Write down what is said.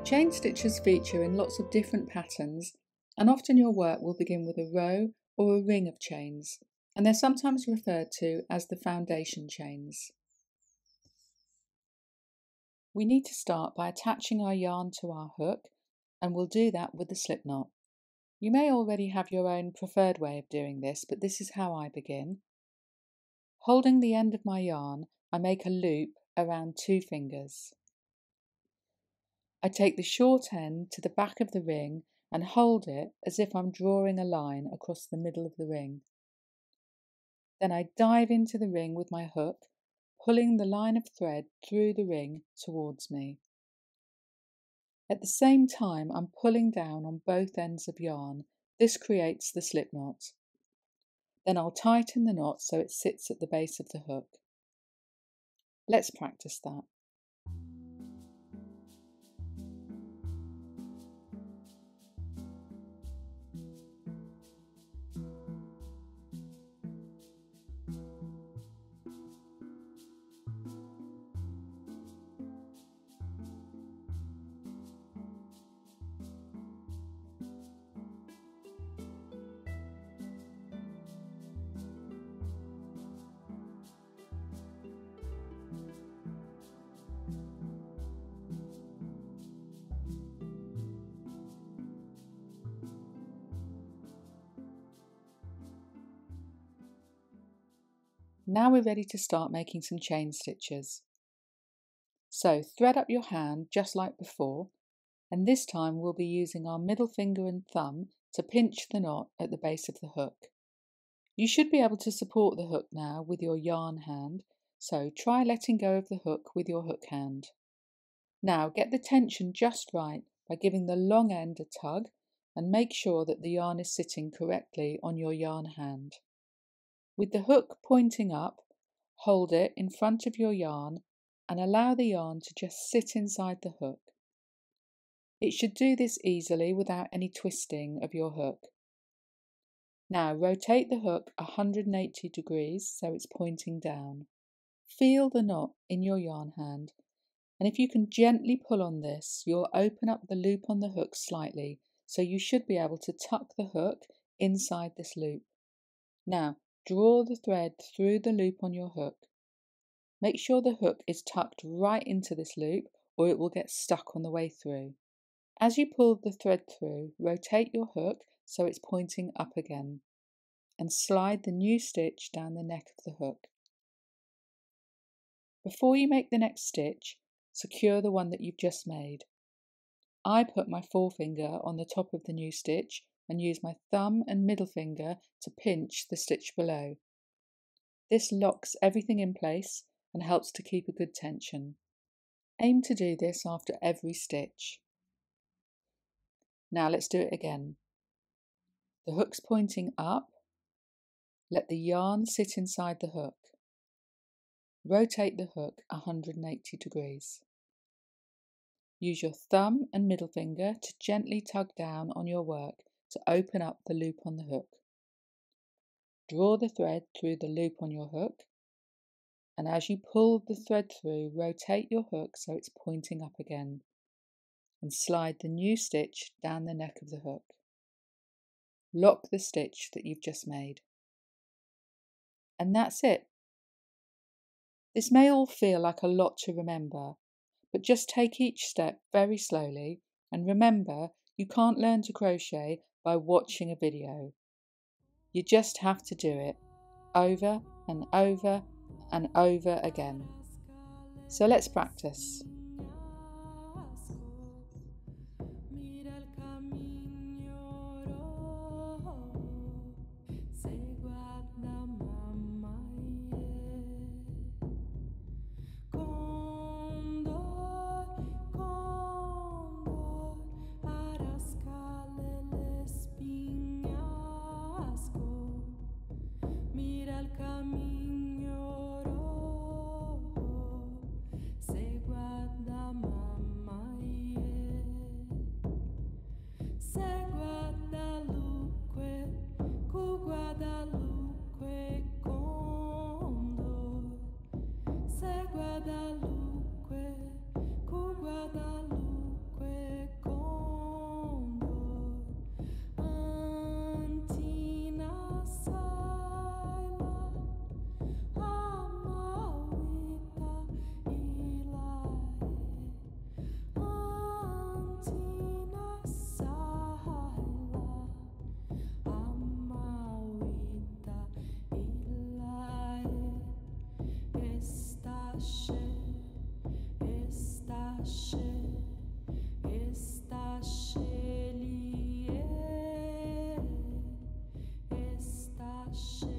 Chain stitches feature in lots of different patterns, and often your work will begin with a row or a ring of chains, and they're sometimes referred to as the foundation chains. We need to start by attaching our yarn to our hook, and we'll do that with the slip knot. You may already have your own preferred way of doing this, but this is how I begin. Holding the end of my yarn, I make a loop around 2 fingers. I take the short end to the back of the ring and hold it as if I'm drawing a line across the middle of the ring. Then I dive into the ring with my hook, pulling the line of thread through the ring towards me. At the same time, I'm pulling down on both ends of yarn. This creates the slip knot. Then I'll tighten the knot so it sits at the base of the hook. Let's practice that. Now we're ready to start making some chain stitches. So thread up your hand just like before, and this time we'll be using our middle finger and thumb to pinch the knot at the base of the hook. You should be able to support the hook now with your yarn hand, so try letting go of the hook with your hook hand. Now get the tension just right by giving the long end a tug and make sure that the yarn is sitting correctly on your yarn hand. With the hook pointing up, hold it in front of your yarn and allow the yarn to just sit inside the hook. It should do this easily without any twisting of your hook. Now rotate the hook 180 degrees so it's pointing down. Feel the knot in your yarn hand, and if you can gently pull on this, you'll open up the loop on the hook slightly, so you should be able to tuck the hook inside this loop. Now draw the thread through the loop on your hook. Make sure the hook is tucked right into this loop or it will get stuck on the way through. As you pull the thread through, rotate your hook so it's pointing up again and slide the new stitch down the neck of the hook. Before you make the next stitch, secure the one that you've just made. I put my forefinger on the top of the new stitch and use my thumb and middle finger to pinch the stitch below. This locks everything in place and helps to keep a good tension. Aim to do this after every stitch. Now let's do it again. The hook's pointing up. Let the yarn sit inside the hook. Rotate the hook 180 degrees. Use your thumb and middle finger to gently tug down on your work to open up the loop on the hook. Draw the thread through the loop on your hook, and as you pull the thread through, rotate your hook so it's pointing up again, and slide the new stitch down the neck of the hook. Lock the stitch that you've just made. And that's it. This may all feel like a lot to remember, but just take each step very slowly, and remember, you can't learn to crochet by watching a video. You just have to do it over and over and over again. So let's practice. Crochet.